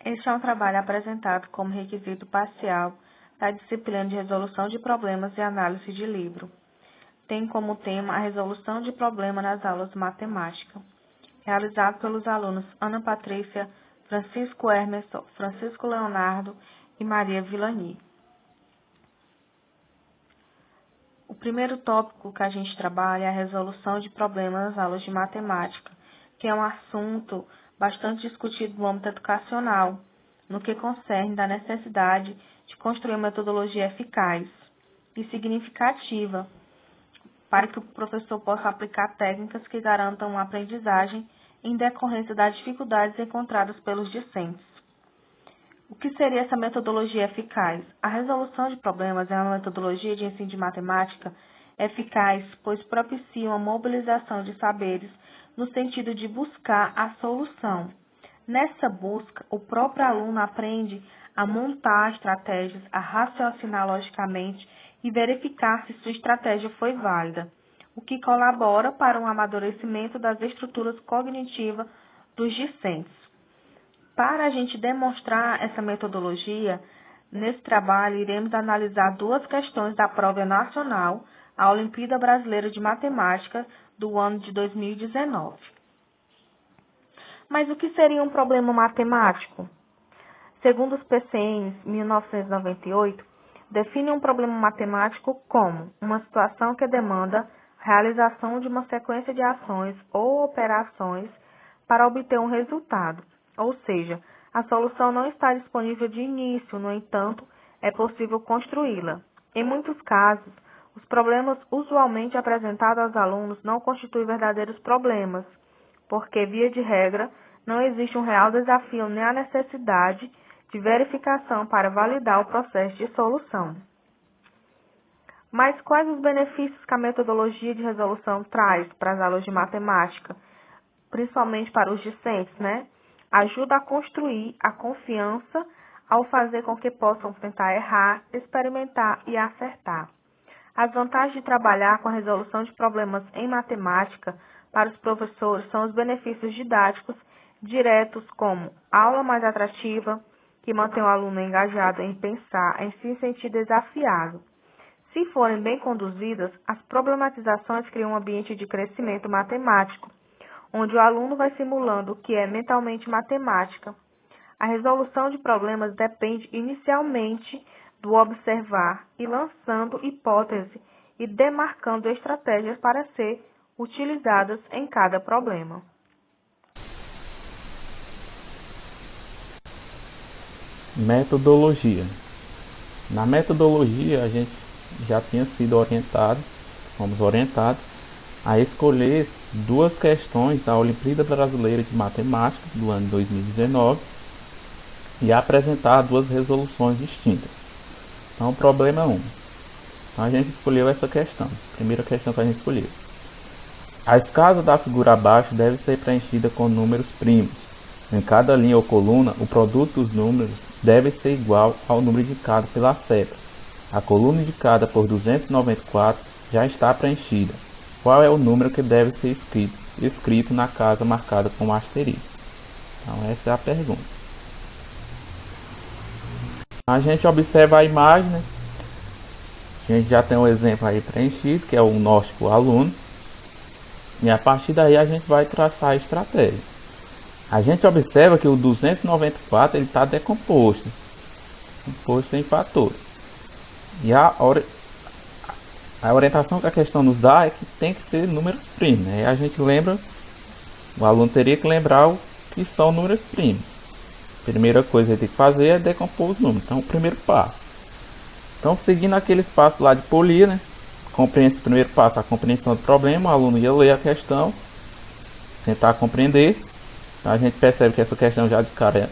Este é um trabalho apresentado como requisito parcial da disciplina de resolução de problemas e análise de livro. Tem como tema a resolução de problema nas aulas de matemática, realizado pelos alunos Ana Patrícia, Francisco Hermeson, Francisco Leonardo e Maria Vilani. O primeiro tópico que a gente trabalha é a resolução de problemas nas aulas de matemática, que é um assunto bastante discutido no âmbito educacional, no que concerne da necessidade de construir uma metodologia eficaz e significativa para que o professor possa aplicar técnicas que garantam uma aprendizagem em decorrência das dificuldades encontradas pelos discentes. O que seria essa metodologia eficaz? A resolução de problemas é uma metodologia de ensino de matemática eficaz, pois propicia uma mobilização de saberes no sentido de buscar a solução. Nessa busca, o próprio aluno aprende a montar estratégias, a raciocinar logicamente e verificar se sua estratégia foi válida, o que colabora para um amadurecimento das estruturas cognitivas dos discentes. Para a gente demonstrar essa metodologia, nesse trabalho iremos analisar duas questões da prova nacional, a Olimpíada Brasileira de Matemática do ano de 2019. Mas o que seria um problema matemático? Segundo os PCNs 1998, define um problema matemático como uma situação que demanda realização de uma sequência de ações ou operações para obter um resultado. Ou seja, a solução não está disponível de início, no entanto, é possível construí-la. Em muitos casos, os problemas usualmente apresentados aos alunos não constituem verdadeiros problemas, porque, via de regra, não existe um real desafio nem a necessidade de verificação para validar o processo de solução. Mas quais os benefícios que a metodologia de resolução traz para as aulas de matemática, principalmente para os discentes, né? Ajuda a construir a confiança ao fazer com que possam tentar errar, experimentar e acertar. As vantagens de trabalhar com a resolução de problemas em matemática para os professores são os benefícios didáticos diretos, como aula mais atrativa, que mantém o aluno engajado em pensar, em se sentir desafiado. Se forem bem conduzidas, as problematizações criam um ambiente de crescimento matemático, onde o aluno vai simulando o que é mentalmente matemática. A resolução de problemas depende inicialmente do observar e lançando hipóteses e demarcando estratégias para ser utilizadas em cada problema. Metodologia. Na metodologia, a gente já tinha sido fomos orientados a escolher duas questões da Olimpíada Brasileira de Matemática do ano 2019 e apresentar duas resoluções distintas. Então, problema 1. Então, a gente escolheu essa questão. Primeira questão que a gente escolheu. A escada da figura abaixo deve ser preenchida com números primos. Em cada linha ou coluna, o produto dos números deve ser igual ao número indicado pela seta. A coluna indicada por 294 já está preenchida. Qual é o número que deve ser escrito na casa marcada com asterisco? Então, essa é a pergunta. A gente observa a imagem, né? A gente já tem um exemplo aí preenchido, que é o nosso aluno. E a partir daí a gente vai traçar a estratégia. A gente observa que o 294 está decomposto em fatores. E a orientação que a questão nos dá é que tem que ser números primos. Né? A gente lembra, o aluno teria que lembrar o que são números primos. Primeira coisa que ele tem que fazer é decompor os números. Então, o primeiro passo. Então, seguindo aqueles passos lá de polir, né? Esse primeiro passo, a compreensão do problema, o aluno ia ler a questão, tentar compreender. Então, a gente percebe que essa questão já de cara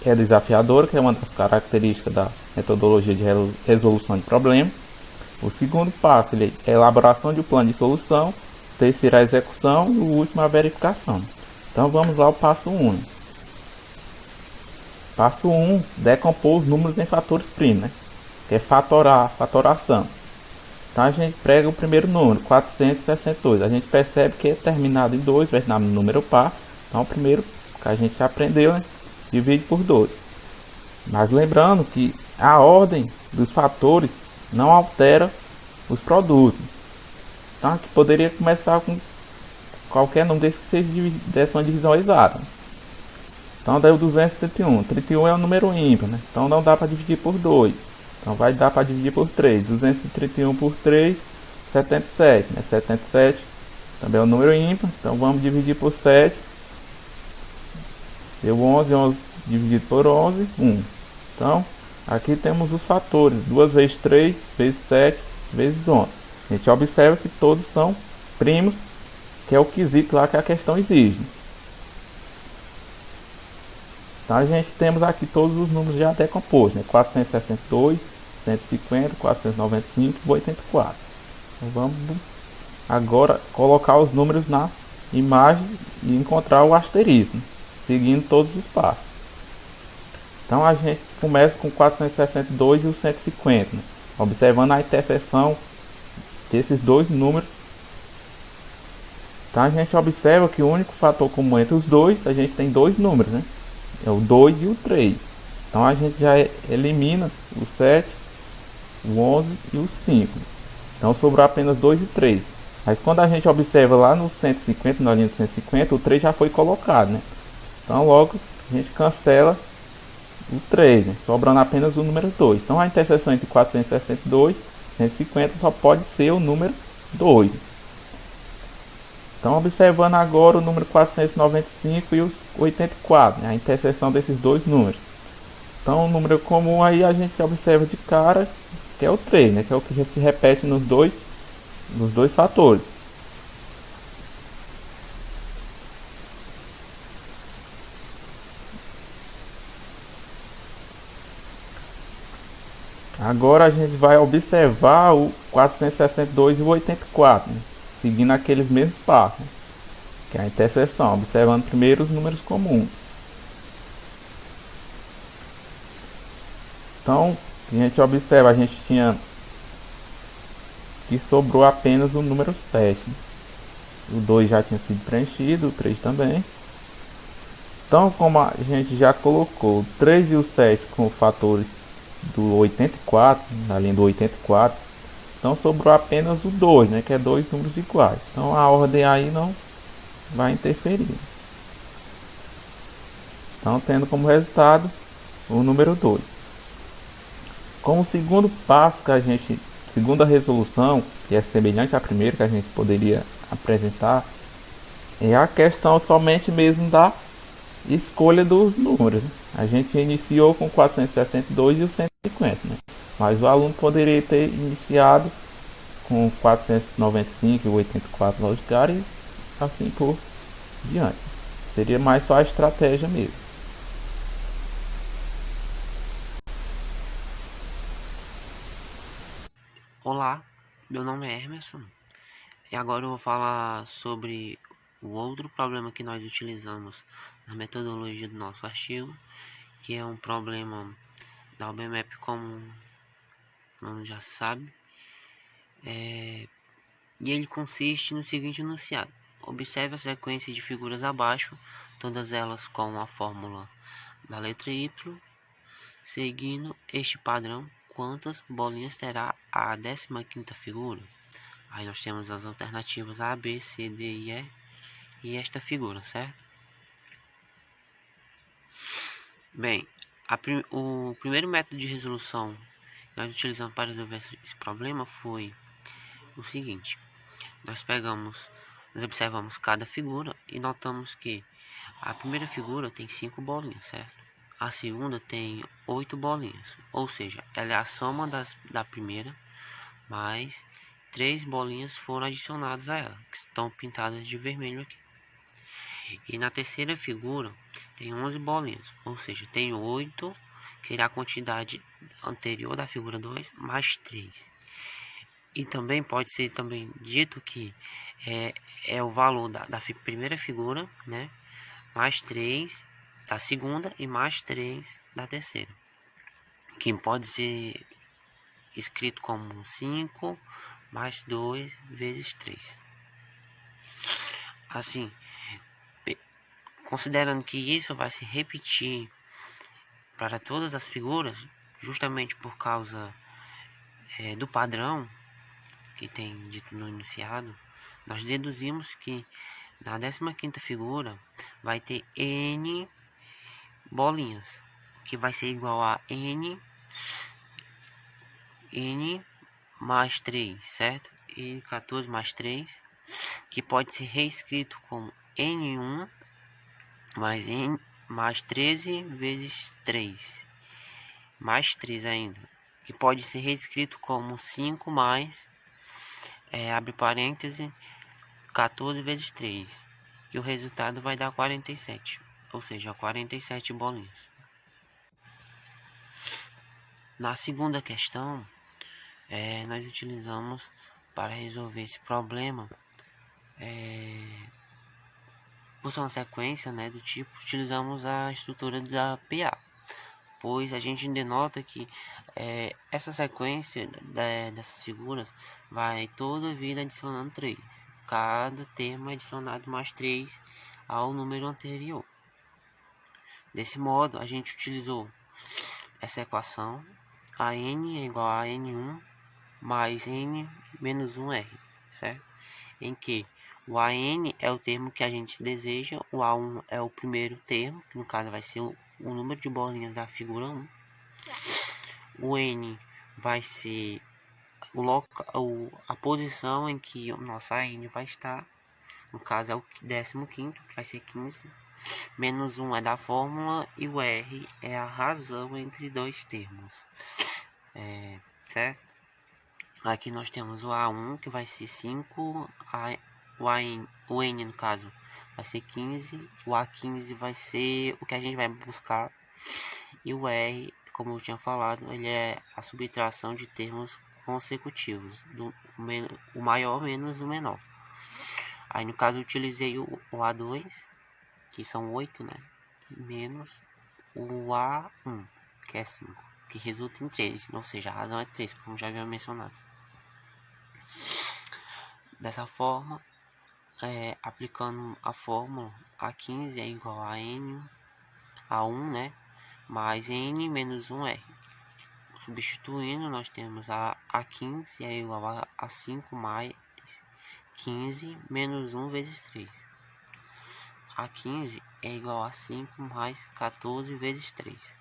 é desafiadora, que é uma das características da metodologia de resolução de problema. O segundo passo é a elaboração de um plano de solução, o terceiro a execução e o último a verificação. Então vamos lá ao passo 1. Passo 1, decompor os números em fatores primos, né? Que é fatoração. Então a gente prega o primeiro número, 462. A gente percebe que é terminado em 2, terminado no número par. Então o primeiro que a gente aprendeu, né? divide por 2. Mas lembrando que a ordem dos fatores não altera os produtos. Então aqui poderia começar com qualquer número desde que seja desse uma divisão exata. Então daí o 231. 31 é um número ímpar, né? Então não dá para dividir por 2. Então vai dar para dividir por 3. 231 por 3, 77. Né? 77 também é um número ímpar. Então vamos dividir por 7. Deu 11. 11 dividido por 11, 1. Então aqui temos os fatores. 2 vezes 3, vezes 7, vezes 11. A gente observa que todos são primos, que é o quesito lá que a questão exige. Então a gente temos aqui todos os números já decompostos, né? 462, 150, 495 e 84. Então vamos agora colocar os números na imagem e encontrar o asterisco, seguindo todos os passos. Então a gente começa com 462 e o 150, né? Observando a interseção desses dois números. Então a gente observa que o único fator comum entre os dois, a gente tem dois números, né? É o 2 e o 3. Então a gente já elimina o 7, o 11 e o 5. Então sobrou apenas 2 e 3. Mas quando a gente observa lá no 150, na linha do 150, o 3 já foi colocado, né? Então logo a gente cancela o 3, né? Sobrando apenas o número 2. Então a interseção entre 462 e 150 só pode ser o número 2. Então observando agora o número 495 e os 84, né? A interseção desses dois números. Então o número comum aí a gente observa de cara, que é o 3, né? Que é o que já se repete nos dois fatores. Agora a gente vai observar o 462 e o 84, né? Seguindo aqueles mesmos passos, né? Que é a interseção, observando primeiro os números comuns. Então, a gente observa, a gente tinha que sobrou apenas o número 7. Né? O 2 já tinha sido preenchido, o 3 também. Então, como a gente já colocou o 3 e o 7 com fatores do 84, na linha do 84, então sobrou apenas o 2, né, que é dois números iguais. Então a ordem aí não vai interferir. Então tendo como resultado o número 2. Como segundo passo que a gente, segunda resolução, que é semelhante à primeira que a gente poderia apresentar, é a questão somente mesmo da escolha dos números. A gente iniciou com 462 e o 150, né? Mas o aluno poderia ter iniciado com 495 e 84 logicário e assim por diante. Seria mais só a estratégia mesmo. Olá, meu nome é Emerson e agora eu vou falar sobre o outro problema que nós utilizamos na metodologia do nosso artigo, que é um problema da UBMEP, como o nome já sabe, e ele consiste no seguinte enunciado: observe a sequência de figuras abaixo, todas elas com a fórmula da letra Y, seguindo este padrão, quantas bolinhas terá a 15ª figura? Aí nós temos as alternativas A, B, C, D e E e esta figura, certo? Bem, o primeiro método de resolução que nós utilizamos para resolver esse problema foi o seguinte: nós observamos cada figura e notamos que a primeira figura tem 5 bolinhas, certo? A segunda tem 8 bolinhas, ou seja, ela é a soma da primeira, mais 3 bolinhas foram adicionadas a ela, que estão pintadas de vermelho aqui. E na terceira figura tem 11 bolinhas, ou seja, tem 8, que será a quantidade anterior da figura 2, mais 3. E também pode ser também dito que é o valor da primeira figura, né, mais 3 da segunda e mais 3 da terceira, que pode ser escrito como 5 mais 2 vezes 3. Assim, considerando que isso vai se repetir para todas as figuras, justamente por causa do padrão que tem dito no enunciado, nós deduzimos que na 15ª figura vai ter n bolinhas, que vai ser igual a n mais 3, certo? E 14 mais 3, que pode ser reescrito como n1 mais 13 vezes 3, mais 3 ainda, que pode ser reescrito como 5 mais, abre parêntese, 14 vezes 3, e o resultado vai dar 47, ou seja, 47 bolinhas. Na segunda questão, nós utilizamos para resolver esse problema, por ser uma sequência, do tipo, utilizamos a estrutura da PA, pois a gente denota que essa sequência dessas figuras vai toda vida adicionando 3. Cada termo é adicionado mais 3 ao número anterior. Desse modo, a gente utilizou essa equação, a n é igual a n1 mais n menos 1r, certo? Em que o AN é o termo que a gente deseja, o A1 é o primeiro termo, que no caso vai ser o número de bolinhas da figura 1. O N vai ser a posição em que o nosso AN vai estar, no caso é o 15º, que vai ser 15. Menos 1 é da fórmula e o R é a razão entre dois termos, certo? Aqui nós temos o A1, que vai ser 5, o N no caso vai ser 15, o A15 vai ser o que a gente vai buscar, e o R, como eu tinha falado, ele é a subtração de termos consecutivos, o maior menos o menor. Aí no caso eu utilizei o A2, que são 8, menos o A1, que é 5, que resulta em 13, ou seja, a razão é 3, como já havia mencionado. Dessa forma, aplicando a fórmula, A15 é igual a N, A1, mais N menos 1R. Substituindo, nós temos a A15 é igual a 5 mais 15 menos 1 vezes 3. A15 é igual a 5 mais 14 vezes 3.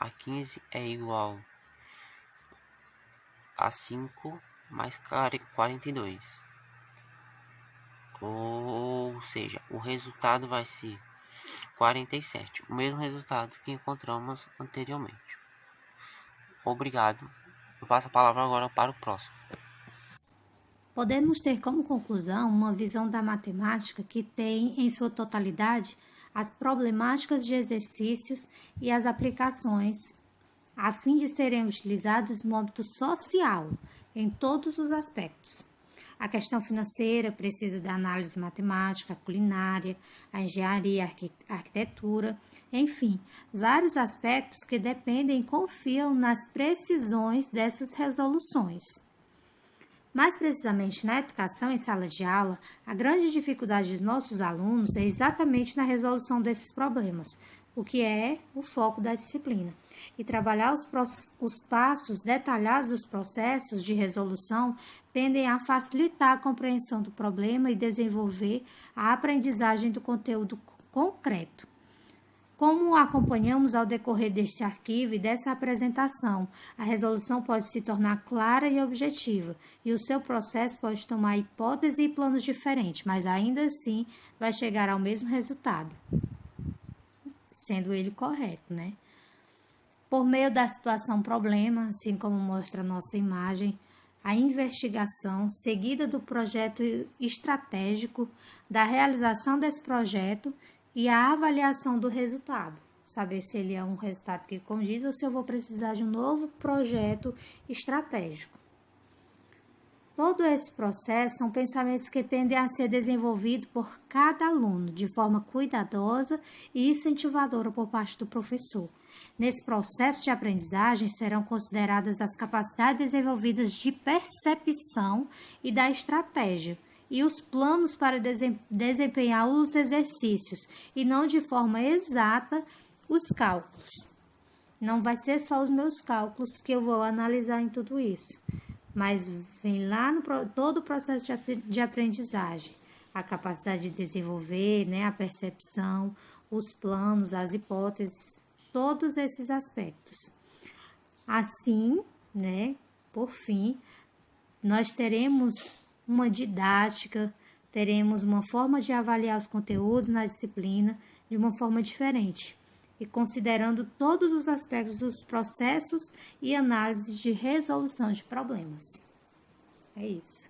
A15 é igual a 5 mais 42. Ou seja, o resultado vai ser 47, o mesmo resultado que encontramos anteriormente. Obrigado. Eu passo a palavra agora para o próximo. Podemos ter como conclusão uma visão da matemática que tem, em sua totalidade, as problemáticas de exercícios e as aplicações, a fim de serem utilizadas no âmbito social, em todos os aspectos. A questão financeira precisa da análise matemática, a culinária, a engenharia, a arquitetura, enfim, vários aspectos que dependem e confiam nas precisões dessas resoluções. Mais precisamente, na educação em sala de aula, a grande dificuldade dos nossos alunos é exatamente na resolução desses problemas, o que é o foco da disciplina. E trabalhar os passos detalhados dos processos de resolução tendem a facilitar a compreensão do problema e desenvolver a aprendizagem do conteúdo concreto. Como acompanhamos ao decorrer deste arquivo e dessa apresentação, a resolução pode se tornar clara e objetiva, e o seu processo pode tomar hipóteses e planos diferentes, mas ainda assim vai chegar ao mesmo resultado, sendo ele correto, Por meio da situação problema, assim como mostra a nossa imagem, a investigação seguida do projeto estratégico, da realização desse projeto e a avaliação do resultado. Saber se ele é um resultado que condiz ou se eu vou precisar de um novo projeto estratégico. Todo esse processo são pensamentos que tendem a ser desenvolvidos por cada aluno de forma cuidadosa e incentivadora por parte do professor. Nesse processo de aprendizagem serão consideradas as capacidades desenvolvidas de percepção e da estratégia, e os planos para desempenhar os exercícios, e não de forma exata os cálculos. não vai ser só os meus cálculos que eu vou analisar em tudo isso, mas vem lá no todo o processo de aprendizagem, a capacidade de desenvolver, né, a percepção, os planos, as hipóteses, todos esses aspectos. Assim, né, por fim, nós teremos uma didática, teremos uma forma de avaliar os conteúdos na disciplina de uma forma diferente e considerando todos os aspectos dos processos e análise de resolução de problemas. É isso.